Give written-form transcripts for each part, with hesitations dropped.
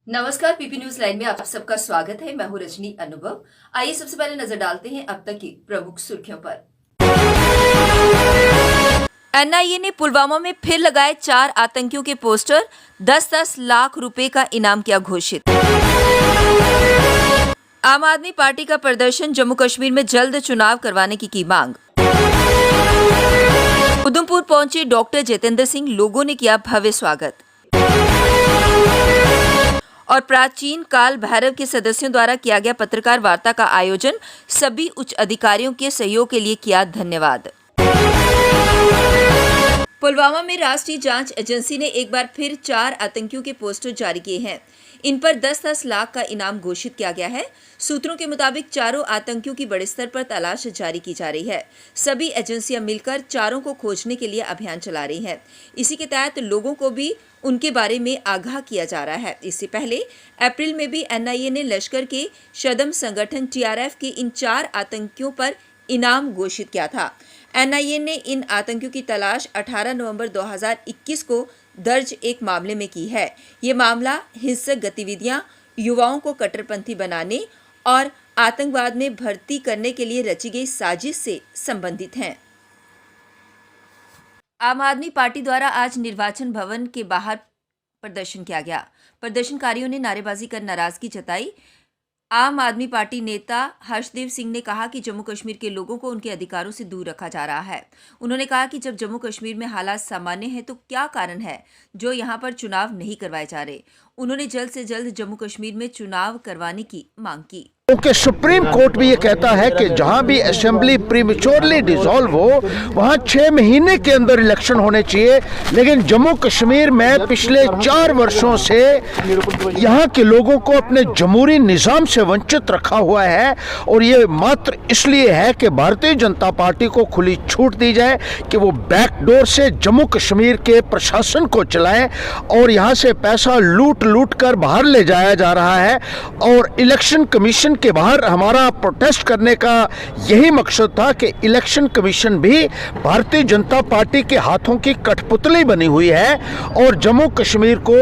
नमस्कार, PP news line में आप सबका स्वागत है। मैं हूं रजनी अनुभव। आइए सबसे पहले नजर डालते हैं अब तक की प्रमुख सुर्खियों पर। एनआईए ने पुलवामा में फिर लगाए 4 आतंकियों के पोस्टर, 10-10 लाख रुपए का इनाम किया घोषित। आम आदमी पार्टी का प्रदर्शन, जम्मू कश्मीर में जल्द चुनाव करवाने की मांग। उधमपुर पहुंचे डॉक्टर जितेंद्र सिंह, लोगों ने किया भव्य स्वागत। और प्राचीन काल भैरव के सदस्यों द्वारा किया गया पत्रकार वार्ता का आयोजन, सभी उच्च अधिकारियों के सहयोग के लिए किया धन्यवाद। पुलवामा में राष्ट्रीय जांच एजेंसी ने एक बार फिर 4 आतंकियों के पोस्टर जारी किए हैं। इन पर 10-10 लाख का इनाम घोषित किया गया है। सूत्रों के मुताबिक चारों आतंकियों की बड़े स्तर पर तलाश जारी की जा रही है। सभी एजेंसियां मिलकर चारों को खोजने के लिए अभियान चला रही हैं। इसी के तहत लोगों को भी उनके बारे में आगाह किया जा रहा है। इससे पहले अप्रैल में भी एनआईए ने लश्कर के शदम संगठन टीआरएफ के इन 4 आतंकियों पर इनाम घोषित किया था। एनआईए ने इन आतंकियों की तलाश 18 नवंबर 2021 को दर्ज एक मामले में की है। ये मामला हिंसक गतिविधियां, युवाओं को कट्टरपंथी बनाने और आतंकवाद में भर्ती करने के लिए रची गई साजिश से संबंधित है। आम आदमी पार्टी द्वारा आज निर्वाचन भवन के बाहर प्रदर्शन किया गया। प्रदर्शनकारियों ने नारेबाजी कर नाराजगी जताई। आम आदमी पार्टी नेता हर्षदेव सिंह ने कहा कि जम्मू कश्मीर के लोगों को उनके अधिकारों से दूर रखा जा रहा है। उन्होंने कहा कि जब जम्मू कश्मीर में हालात सामान्य हैं तो क्या कारण है जो यहां पर चुनाव नहीं करवाए जा रहे। उन्होंने जल्द से जल्द जम्मू कश्मीर में चुनाव करवाने की मांग की। क्योंकि सुप्रीम कोर्ट भी ये कहता है कि जहां भी असेंबली प्रीमेच्योरली डिसॉल्व हो वहां 6 महीने के अंदर इलेक्शन होने चाहिए। लेकिन जम्मू कश्मीर में पिछले 4 वर्षों से यहां के लोगों को अपने जमहूरी निज़ाम से वंचित रखा हुआ है और ये मात्र इसलिए है कि भारतीय जनता पार्टी को खुली छूट दी जाए कि वो बैकडोर से जम्मू कश्मीर के प्रशासन को चलाएं और यहां से पैसा लूट कर बाहर ले जाया जा रहा है। और इलेक्शन कमीशन के बाहर हमारा प्रोटेस्ट करने का यही मकसद था कि इलेक्शन कमीशन भी भारतीय जनता पार्टी के हाथों की कठपुतली बनी हुई है और जम्मू कश्मीर को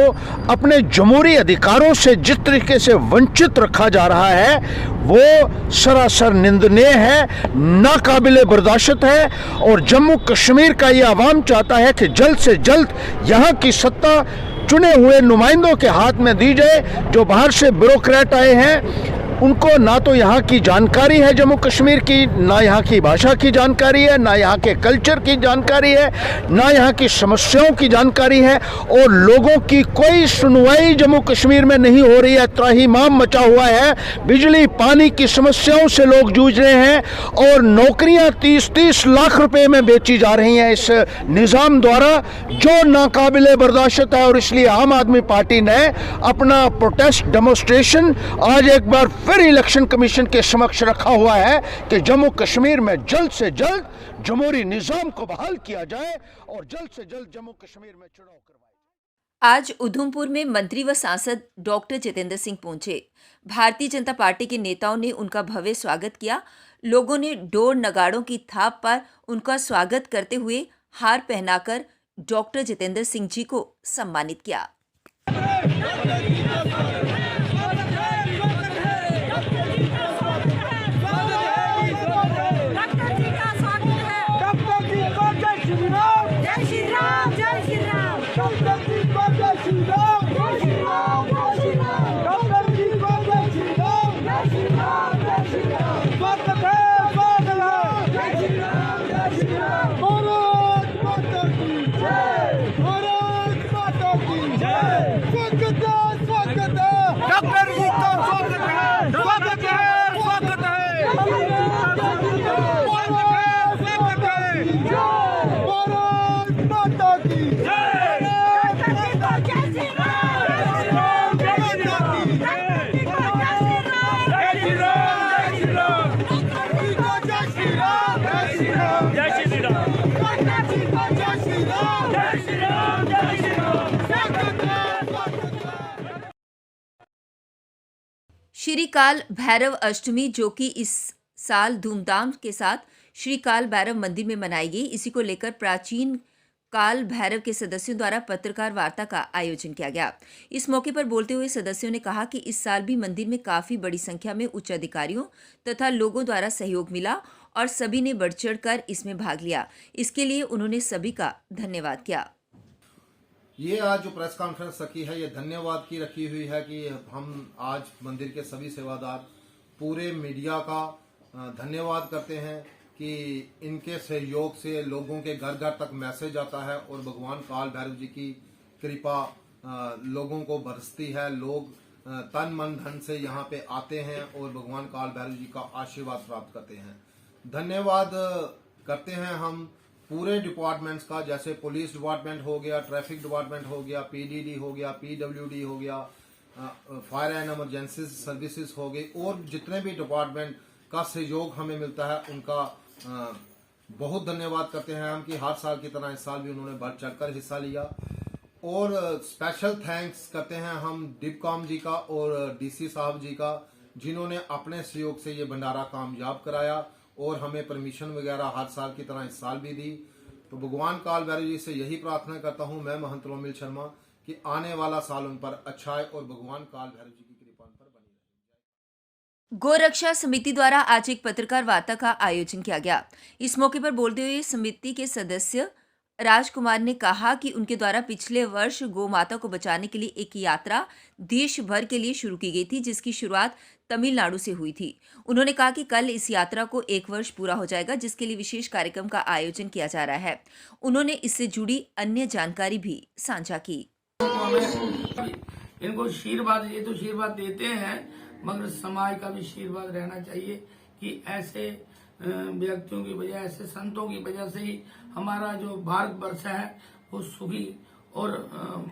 अपने जमहूरी अधिकारों से जिस तरीके से वंचित रखा जा रहा है वो सरासर निंदनीय है, नाकाबिले बर्दाश्त है। और जम्मू कश्मीर का ये आवाम चाहता है कि जल्द से जल्द यहाँ की सत्ता चुने हुए नुमाइंदों के हाथ में दी जाए। जो बाहर से ब्यूरोक्रेट आए हैं उनको ना तो यहाँ की जानकारी है जम्मू कश्मीर की, ना यहाँ की भाषा की जानकारी है, ना यहाँ के कल्चर की जानकारी है, ना यहाँ की समस्याओं की जानकारी है और लोगों की कोई सुनवाई जम्मू कश्मीर में नहीं हो रही है। त्राहिमाम मचा हुआ है, बिजली पानी की समस्याओं से लोग जूझ रहे हैं और नौकरियाँ 30-30 लाख रुपए में बेची जा रही हैं इस निज़ाम द्वारा, जो नाकाबिले बर्दाश्त है। और इसलिए आम आदमी पार्टी ने अपना प्रोटेस्ट डेमोन्स्ट्रेशन आज एक बार फिर इलेक्शन कमीशन के समक्ष रखा हुआ है कि जम्मू कश्मीर में जल्द से जल्द जमहूरी निज़ाम को बहाल किया जाए और जल्द से जल्द जम्मू कश्मीर में चुनाव करवाए। आज उधमपुर में मंत्री व सांसद डॉक्टर जितेंद्र सिंह पहुंचे। भारतीय जनता पार्टी के नेताओं ने उनका भव्य स्वागत किया। लोगों ने ढोल नगाड़ों की थाप पर उनका स्वागत करते हुए हार पहनाकर डॉक्टर जितेंद्र सिंह जी को सम्मानित किया। श्री काल भैरव अष्टमी, जो कि इस साल धूमधाम के साथ श्री काल भैरव मंदिर में मनाई गई, इसी को लेकर प्राचीन काल भैरव के सदस्यों द्वारा पत्रकार वार्ता का आयोजन किया गया। इस मौके पर बोलते हुए सदस्यों ने कहा कि इस साल भी मंदिर में काफी बड़ी संख्या में उच्च अधिकारियों तथा लोगों द्वारा सहयोग मिला और सभी ने बढ़ चढ़कर इसमें भाग लिया। इसके लिए उन्होंने सभी का धन्यवाद किया। ये आज जो प्रेस कॉन्फ्रेंस रखी है, ये धन्यवाद की रखी हुई है कि हम आज मंदिर के सभी सेवादार पूरे मीडिया का धन्यवाद करते हैं कि इनके सहयोग से लोगों के घर घर तक मैसेज आता है और भगवान काल भैरव जी की कृपा लोगों को बरसती है। लोग तन मन धन से यहाँ पे आते हैं और भगवान काल भैरव जी का आशीर्वाद प्राप्त करते हैं। धन्यवाद करते हैं हम पूरे डिपार्टमेंट्स का, जैसे पुलिस डिपार्टमेंट हो गया, ट्रैफिक डिपार्टमेंट हो गया, पीडीडी हो गया, पीडब्ल्यूडी हो गया, फायर एंड इमरजेंसी सर्विसेज हो गई, और जितने भी डिपार्टमेंट का सहयोग हमें मिलता है उनका बहुत धन्यवाद करते हैं हम कि हर साल की तरह इस साल भी उन्होंने बढ़ चढ़कर हिस्सा लिया। और स्पेशल थैंक्स करते हैं हम डिपकॉम जी का और डीसी साहब जी का, जिन्होंने अपने सहयोग से ये भंडारा कामयाब कराया और हमें परमिशन वगैरह हर साल की तरह इस साल भी दी। तो भगवान काल भैरव जी से यही प्रार्थना करता हूँ मैं, महंत रोमिल शर्मा, कि आने वाला साल उन पर अच्छा है और भगवान काल भैरव जी की कृपा उन पर बनी रहे। गोरक्षा समिति द्वारा आज एक पत्रकार वार्ता का आयोजन किया गया। इस मौके पर बोलते हुए समिति के सदस्य राजकुमार ने कहा कि उनके द्वारा पिछले वर्ष गौ माता को बचाने के लिए एक यात्रा देश भर के लिए शुरू की गई थी, जिसकी शुरुआत तमिलनाडु से हुई थी। उन्होंने कहा कि कल इस यात्रा को 1 वर्ष पूरा हो जाएगा, जिसके लिए विशेष कार्यक्रम का आयोजन किया जा रहा है। उन्होंने इससे जुड़ी अन्य जानकारी भी साझा की। इनको आशीर्वाद, ये तो आशीर्वाद देते हैं, मगर समाज का भी आशीर्वाद रहना चाहिए कि ऐसे व्यक्तियों की वजह, ऐसे संतों की वजह से ही हमारा जो भारत वर्ष है वो सुखी और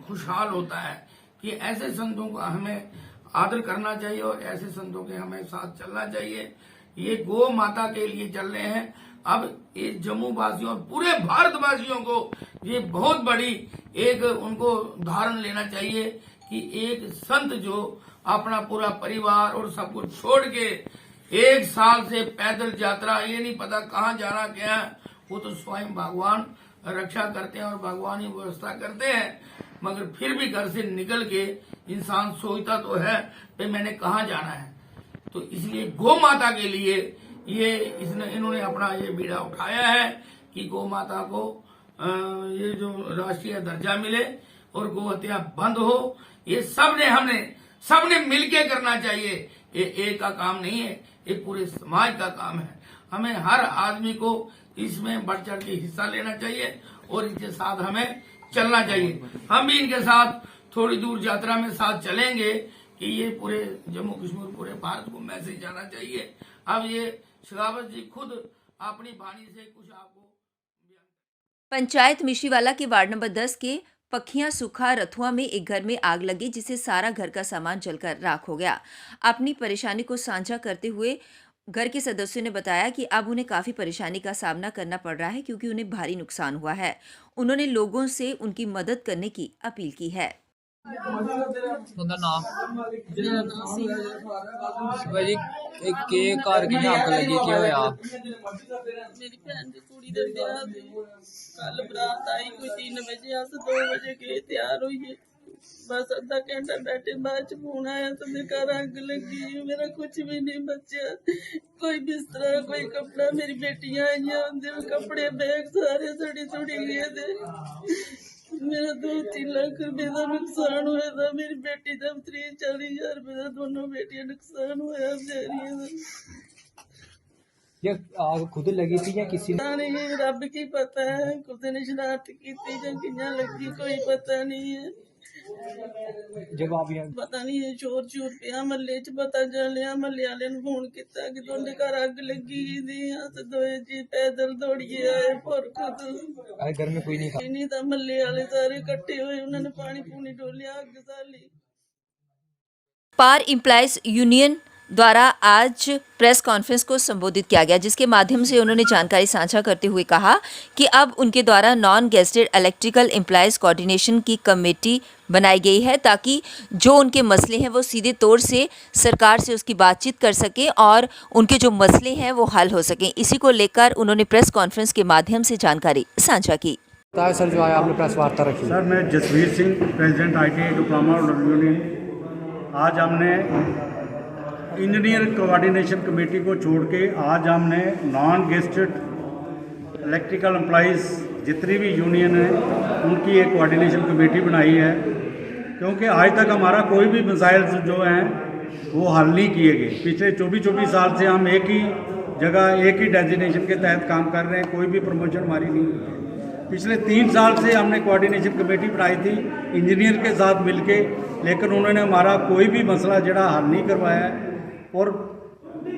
खुशहाल होता है। कि ऐसे संतों का हमें आदर करना चाहिए और ऐसे संतों के हमें साथ चलना चाहिए। ये गौ माता के लिए चल रहे हैं। अब ये जम्मू वासियों और पूरे भारतवासियों को ये बहुत बड़ी एक उनको उदाहरण लेना चाहिए कि एक संत जो अपना पूरा परिवार और सब कुछ छोड़ के 1 साल से पैदल यात्रा, ये नहीं पता कहाँ जाना क्या है, वो तो स्वयं भगवान रक्षा करते हैं और भगवान ही व्यवस्था करते हैं। मगर फिर भी घर से निकल के इंसान सोचता तो है कि मैंने कहाँ जाना है। तो इसलिए गौ माता के लिए ये इन्होंने अपना ये बीड़ा उठाया है कि गौ माता को ये जो राष्ट्रीय दर्जा मिले और गौ हत्या बंद हो। ये सबने मिलके करना चाहिए। ये एक का काम नहीं है, ये पूरे समाज का काम है। हमें हर आदमी को इसमें बढ़ चढ़ के हिस्सा लेना चाहिए और इनके साथ हमें चलना चाहिए। हम भी इनके साथ थोड़ी दूर यात्रा में साथ चलेंगे कि ये पूरे जम्मू कश्मीर, पूरे भारत को मैसेज जाना चाहिए। अब ये शेखावत जी खुद अपनी वाणी से कुछ आपको। पंचायत मिशीवाला के वार्ड नंबर 10 के पखियां सुखा रथुआ में एक घर में आग लगी, जिससे सारा घर का सामान जलकर राख हो गया। अपनी परेशानी को साझा करते हुए घर के सदस्यों ने बताया कि अब उन्हें काफी परेशानी का सामना करना पड़ रहा है, क्योंकि उन्हें भारी नुकसान हुआ है। उन्होंने लोगों से उनकी मदद करने की अपील की है। घर की अग लगी की होया? मेरी भैन दी कुड़ी दे ब्याह दी कल बरात आई कोई 3 बजे, अस 2 बजे गए तैयार होइए, बस आधा घंटा बैठे, बाद च फोन आया तो मेरे घर अग लगी। मेरा कुछ भी नहीं बचा, कोई बिस्तरा, कोई कपड़ा। मेरी बेटियां आईया, उनके कपड़े बैग सारे सड़ी गए थे। मेरा 2-3 लाख रुपए का नुकसान हुआ था। मेरी बेटी का 30-40 हजार रुपए का, दोनों बेटियां नुकसान हुआ बेचारियां। ये आग खुद लगी थी या किसी पता नहीं, रब की पता है, कुछ ने शरारत की थी या किया लगी, कोई पता नहीं है। जब आप यहाँ पता नहीं है, चोर पिया महल्ले च पता चलिया। महल्ले वाले ने फोन किया कि तुहाडे घर अग लगी थी। अस दोए जी पैदल दौड़िए आए, पर खुद घर में कोई नहीं था। नहीं था, महल्ले वाले सारे इकट्ठे हुए, उन्होंने पानी पूनी डोलिया, अग साली। पार एम्प्लॉयज यूनियन द्वारा आज प्रेस कॉन्फ्रेंस को संबोधित किया गया, जिसके माध्यम से उन्होंने जानकारी साझा करते हुए कहा कि अब उनके द्वारा non gazetted electrical employees coordination की कमेटी बनाई गई है, ताकि जो उनके मसले हैं वो सीधे तौर से सरकार से उसकी बातचीत कर सकें और उनके जो मसले हैं वो हल हो सकें। इसी को लेकर उन्होंने प्रेस कॉन्फ्रेंस के माध्यम से जानकारी साझा की। बताया सर जो आया आपने प्रेस वार्ता रखी। सर मैं Jasvir Singh, president ITI diploma union. आज हमने इंजीनियर कोऑर्डिनेशन कमेटी को छोड़ के आज हमने नॉन गेस्टेड इलेक्ट्रिकल एम्प्लॉइज़ जितनी भी यूनियन है उनकी एक कोऑर्डिनेशन कमेटी बनाई है, क्योंकि आज तक हमारा कोई भी मसाइल जो हैं वो हल नहीं किए गए। पिछले 24 साल से हम एक ही जगह एक ही डेजिग्नेशन के तहत काम कर रहे हैं, कोई भी प्रमोशन हमारी नहीं हुई है। पिछले 3 साल से हमने कोऑर्डिनेशन कमेटी बनाई थी इंजीनियर के साथ मिलके, लेकिन उन्होंने हमारा कोई भी मसला जड़ा हल नहीं करवाया है। और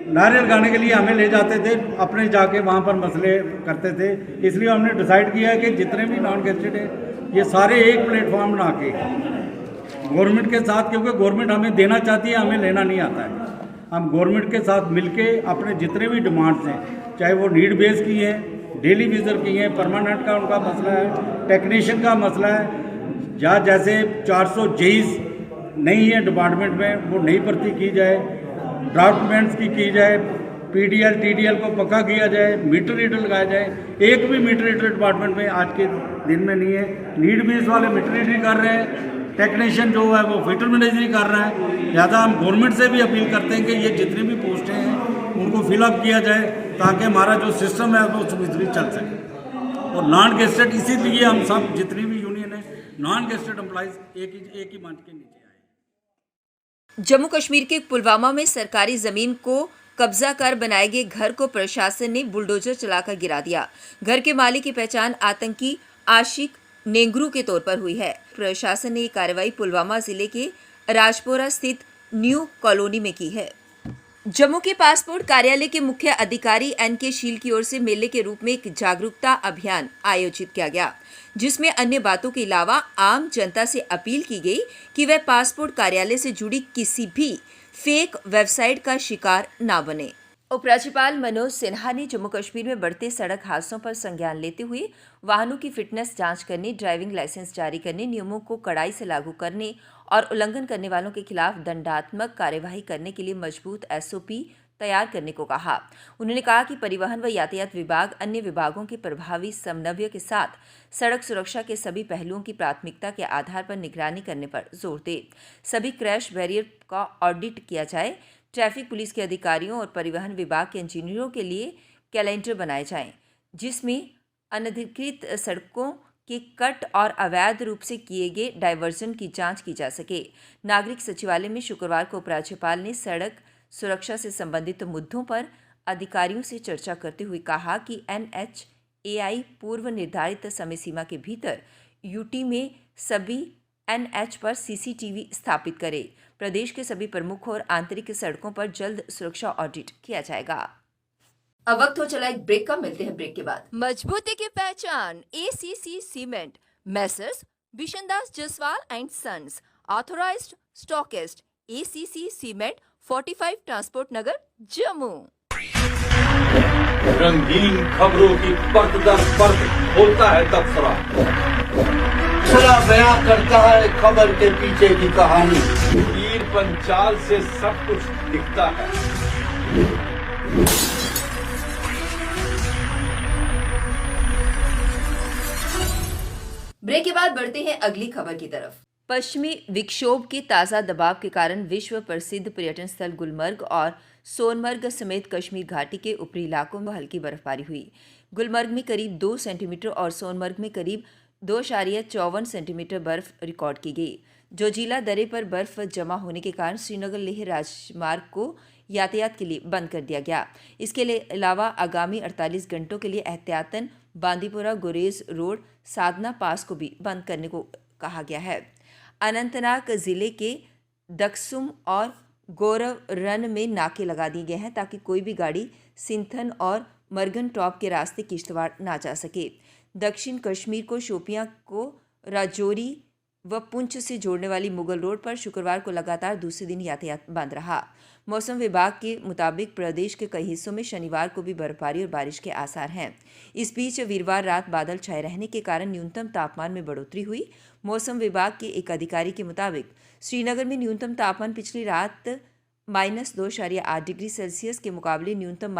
नारे लगाने के लिए हमें ले जाते थे, अपने जाके वहाँ पर मसले करते थे। इसलिए हमने डिसाइड किया है कि जितने भी नॉन गेस्टेड हैं ये सारे एक प्लेटफॉर्म बना के गवर्नमेंट के साथ, क्योंकि गवर्नमेंट हमें देना चाहती है, हमें लेना नहीं आता है। हम गवर्नमेंट के साथ मिलके अपने जितने भी डिमांड्स हैं, चाहे वो नीड बेस की है, डेली विजर की है, परमानेंट का उनका मसला है, टेक्नीशियन का मसला है, या जैसे 400 जेईस नहीं है डिपार्टमेंट में वो नई भर्ती की जाए, ड्राफ्टमैन्स की जाए, PDL TDL को पक्का किया जाए, मीटर रीडर लगाया जाए। एक भी मीटर रीडर डिपार्टमेंट में आज के दिन में नहीं है। नीड बेस वाले मीटर रीडर कर रहे हैं, टेक्नीशियन जो है वो फिटर मैनेजरी कर रहा है। लिहाजा हम गवर्नमेंट से भी अपील करते हैं कि ये जितनी भी पोस्टें हैं उनको फिलअप किया जाए, ताकि हमारा जो सिस्टम है वो स्मूथली चल सके। और नॉन गेस्टेड, इसीलिए हम सब जितनी भी यूनियन है नॉन गेस्टेड एम्प्लॉइज एक ही मंच के नीचे आए। जम्मू कश्मीर के पुलवामा में सरकारी जमीन को कब्जा कर बनाए गए घर को प्रशासन ने बुलडोजर चलाकर गिरा दिया। घर के मालिक की पहचान आतंकी आशिक नेंगरू के तौर पर हुई है। प्रशासन ने ये कार्रवाई पुलवामा जिले के राजपोरा स्थित न्यू कॉलोनी में की है। जम्मू के पासपोर्ट कार्यालय के मुख्य अधिकारी NK शील की ओर से मेले के रूप में एक जागरूकता अभियान आयोजित किया गया, जिसमें अन्य बातों के अलावा आम जनता से अपील की गई कि वह पासपोर्ट कार्यालय से जुड़ी किसी भी फेक वेबसाइट का शिकार न बने। उपराज्यपाल मनोज सिन्हा ने जम्मू कश्मीर में बढ़ते सड़क हादसों पर संज्ञान लेते हुए वाहनों की फिटनेस जांच करने, ड्राइविंग लाइसेंस जारी करने, नियमों को कड़ाई से लागू करने और उल्लंघन करने वालों के खिलाफ दंडात्मक कार्यवाही करने के लिए मजबूत SOP तैयार करने को कहा। उन्होंने कहा कि परिवहन व यातायात विभाग अन्य विभागों के प्रभावी समन्वय के साथ सड़क सुरक्षा के सभी पहलुओं की प्राथमिकता के आधार पर निगरानी करने पर जोर दे। सभी क्रैश बैरियर का ऑडिट किया जाए। ट्रैफिक पुलिस के अधिकारियों और परिवहन विभाग के इंजीनियरों के लिए कैलेंडर बनाए जाएं, जिसमें अनधिकृत सड़कों के कट और अवैध रूप से किए गए डायवर्जन की जांच की जा सके। नागरिक सचिवालय में शुक्रवार को उपराज्यपाल ने सड़क सुरक्षा से संबंधित मुद्दों पर अधिकारियों से चर्चा करते हुए कहा कि NHAI पूर्व निर्धारित समय सीमा के भीतर UT में सभी NH पर CCTV स्थापित करे। प्रदेश के सभी प्रमुख और आंतरिक सड़कों पर जल्द सुरक्षा ऑडिट किया जाएगा। अब वक्त हो चला एक ब्रेक का, मिलते हैं ब्रेक के बाद। मजबूती की पहचान ACC cement, messrs Bishandas Jaswal and sons, authorized stockist, ACC cement, 45 transport Nagar, Jammu. रंगीन खबरों की परत दर परत होता है तबसरा, बयां करता है खबर के पीछे की कहानी। तीर पंचाल से सब कुछ दिखता है। ब्रेक के बाद बढ़ते हैं अगली खबर की तरफ। पश्चिमी विक्षोभ के ताज़ा दबाव के कारण विश्व प्रसिद्ध पर्यटन स्थल गुलमर्ग और सोनमर्ग समेत कश्मीर घाटी के ऊपरी इलाकों में हल्की बर्फबारी हुई। गुलमर्ग में करीब 2 सेंटीमीटर और सोनमर्ग में करीब 2.54 सेंटीमीटर बर्फ रिकॉर्ड की गई। जोजिला दर्रे पर बर्फ जमा होने के कारण श्रीनगर लेह राजमार्ग को यातायात के लिए बंद कर दिया गया। इसके अलावा आगामी 48 घंटों के लिए एहतियातन बांदीपुरा गुरेज रोड साधना पास को भी बंद करने को कहा गया है। अनंतनाग जिले के दक्सुम और गौरव रन में नाके लगा दिए गए हैं ताकि कोई भी गाड़ी सिंथन और मरगन टॉप के रास्ते किश्तवाड़ ना जा सके। दक्षिण कश्मीर को शोपियां को राजौरी व पुंछ से जोड़ने वाली मुगल रोड पर शुक्रवार को लगातार दूसरे दिन यातायात बंद रहा। मौसम विभाग के मुताबिक प्रदेश के कई हिस्सों में शनिवार को भी बर्फबारी और बारिश के आसार हैं। इस बीच वीरवार रात बादल छाए रहने के कारण न्यूनतम तापमान में बढ़ोतरी हुई। मौसम विभाग के एक अधिकारी के मुताबिक श्रीनगर में न्यूनतम तापमान पिछली रात -2.8 डिग्री सेल्सियस के मुकाबले न्यूनतम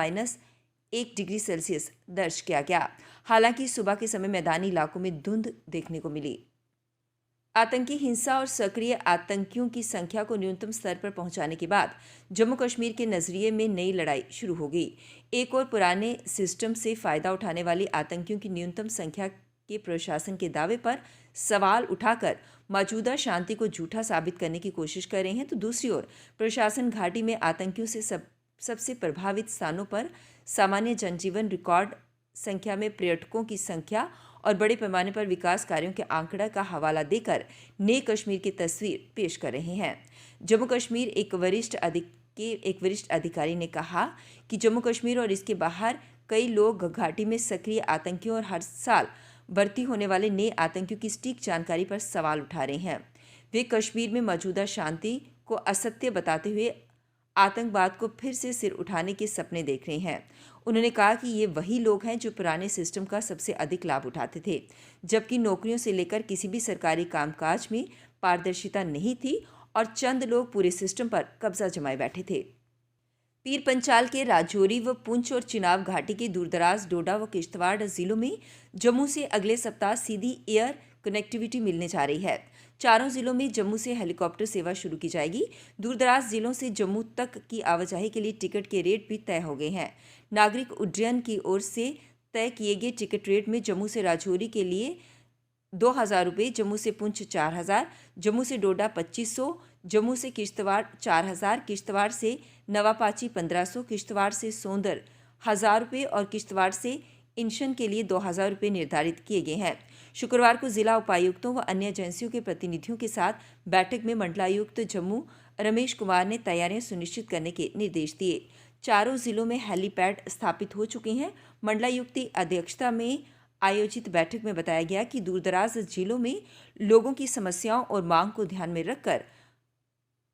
डिग्री सेल्सियस दर्ज किया गया। हालांकि सुबह के समय मैदानी इलाकों में धुंध देखने को मिली। आतंकी हिंसा और सक्रिय आतंकियों की संख्या को न्यूनतम स्तर पर पहुंचाने के बाद जम्मू कश्मीर के नजरिए में नई लड़ाई शुरू हो गई। एक और पुराने सिस्टम से फायदा उठाने वाले आतंकियों की न्यूनतम संख्या के प्रशासन के दावे पर सवाल उठाकर मौजूदा शांति को झूठा साबित करने की कोशिश कर रहे हैं, तो दूसरी ओर प्रशासन घाटी में आतंकियों से सबसे प्रभावित स्थानों पर सामान्य जनजीवन, रिकॉर्ड संख्या में पर्यटकों की संख्या और बड़े पैमाने पर विकास कार्यों के आंकड़ा का हवाला देकर नए कश्मीर की तस्वीर पेश कर रहे हैं। जम्मू कश्मीर एक वरिष्ठ अधिकारी ने कहा कि जम्मू कश्मीर और इसके बाहर कई लोग घाटी में सक्रिय आतंकियों और हर साल भर्ती होने वाले नए आतंकियों की सटीक जानकारी पर सवाल उठा रहे हैं। वे कश्मीर में मौजूदा शांति को असत्य बताते हुए आतंकवाद को फिर से सिर उठाने के सपने देख रहे हैं। उन्होंने कहा कि ये वही लोग हैं जो पुराने सिस्टम का सबसे अधिक लाभ उठाते थे, जबकि नौकरियों से लेकर किसी भी सरकारी कामकाज में पारदर्शिता नहीं थी और चंद लोग पूरे सिस्टम पर कब्जा जमाए बैठे थे। पीर पंचाल के राजौरी व पुंछ और चिनाब घाटी के दूरदराज डोडा व किश्तवाड़ जिलों में जम्मू से अगले सप्ताह सीधी एयर कनेक्टिविटी मिलने जा रही है। चारों जिलों में जम्मू से हेलीकॉप्टर सेवा शुरू की जाएगी। दूरदराज जिलों से जम्मू तक की आवाजाही के लिए टिकट के रेट भी तय हो गए हैं। नागरिक उड्डयन की ओर से तय किए गए टिकट रेट में जम्मू से राजौरी के लिए 2,000 रुपये, जम्मू से पुंछ 4,000, जम्मू से डोडा 2,500, जम्मू से किश्तवाड़ 4,000, किश्तवाड़ से नवापाची 1,500, किश्तवाड़ से सोंदर 1,000 रुपये और किश्तवाड़ से इंशन के लिए 2,000 रुपये निर्धारित किए गए हैं। शुक्रवार को जिला उपायुक्तों व अन्य एजेंसियों के प्रतिनिधियों के साथ बैठक में मंडलायुक्त जम्मू रमेश कुमार ने तैयारियां सुनिश्चित करने के निर्देश दिए। चारों जिलों में हेलीपैड स्थापित हो चुके हैं। मंडलायुक्त की अध्यक्षता में आयोजित बैठक में बताया गया कि दूरदराज जिलों में लोगों की समस्याओं और मांग को ध्यान में रखकर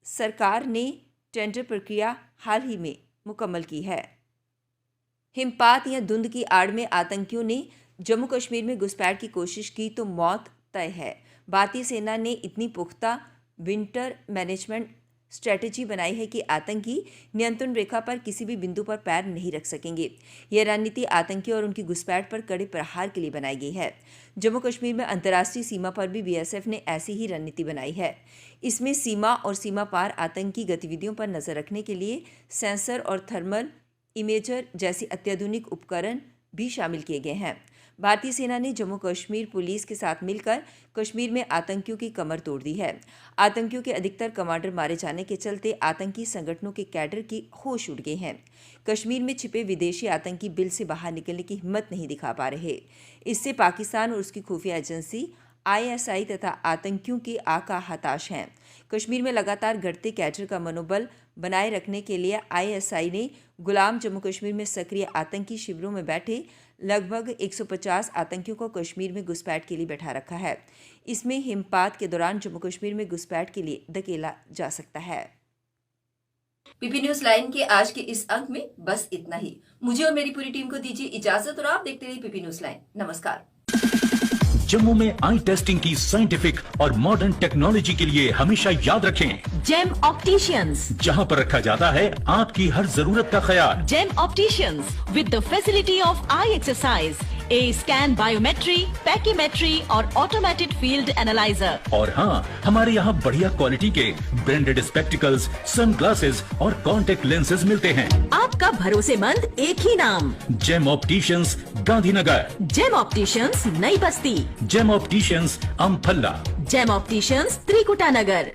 सरकार ने टेंडर प्रक्रिया हाल ही में मुकम्मल की है। हिमपात या धुंध की आड़ में आतंकियों ने जम्मू कश्मीर में घुसपैठ की कोशिश की तो मौत तय है। भारतीय सेना ने इतनी पुख्ता विंटर मैनेजमेंट स्ट्रेटेजी बनाई है कि आतंकी नियंत्रण रेखा पर किसी भी बिंदु पर पैर नहीं रख सकेंगे। यह रणनीति आतंकी और उनकी घुसपैठ पर कड़े प्रहार के लिए बनाई गई है। जम्मू कश्मीर में अंतर्राष्ट्रीय सीमा पर भी बीएसएफ ने ऐसी ही रणनीति बनाई है। इसमें सीमा और सीमा पार आतंकी गतिविधियों पर नजर रखने के लिए सेंसर और थर्मल इमेजर जैसी अत्याधुनिक उपकरण भी शामिल किए गए हैं। भारतीय सेना ने जम्मू कश्मीर पुलिस के साथ मिलकर कश्मीर में आतंकियों की कमर तोड़ दी है। आतंकियों के अधिकतर कमांडर मारे जाने के चलते आतंकी संगठनों के कैडर की होश उड़ गए हैं। कश्मीर में छिपे विदेशी आतंकी बिल से बाहर निकलने की हिम्मत नहीं दिखा पा रहे। इससे पाकिस्तान और उसकी खुफिया एजेंसी ISI तथा आतंकियों के आका हताश हैं। कश्मीर में लगातार घटते कैडर का मनोबल बनाए रखने के लिए ISI ने गुलाम जम्मू कश्मीर में सक्रिय आतंकी शिविरों में बैठे लगभग 150 आतंकियों को कश्मीर में घुसपैठ के लिए बैठा रखा है। इसमें हिमपात के दौरान जम्मू कश्मीर में घुसपैठ के लिए धकेला जा सकता है। पीपी न्यूज लाइन के आज के इस अंक में बस इतना ही। मुझे और मेरी पूरी टीम को दीजिए इजाजत और आप देखते रहिए पीपी न्यूज लाइन। नमस्कार। जम्मू में आई टेस्टिंग की साइंटिफिक और मॉडर्न टेक्नोलॉजी के लिए हमेशा याद रखें जेम ऑप्टिशियंस, जहां पर रखा जाता है आपकी हर जरूरत का ख्याल। Gem opticians with the facility of eye exercise, A scan, biometry, pachymetry और ऑटोमेटेड फील्ड एनालाइजर। और हाँ, हमारे यहाँ बढ़िया क्वालिटी के ब्रांडेड स्पेक्टिकल्स, सनग्लासेस और कॉन्टेक्ट लेंसेज मिलते हैं। आपका भरोसेमंद एक ही नाम, gem opticians, Gandhinagar. Gem opticians, Nai Basti. Gem opticians, Amphalla. Gem opticians, Trikuta नगर।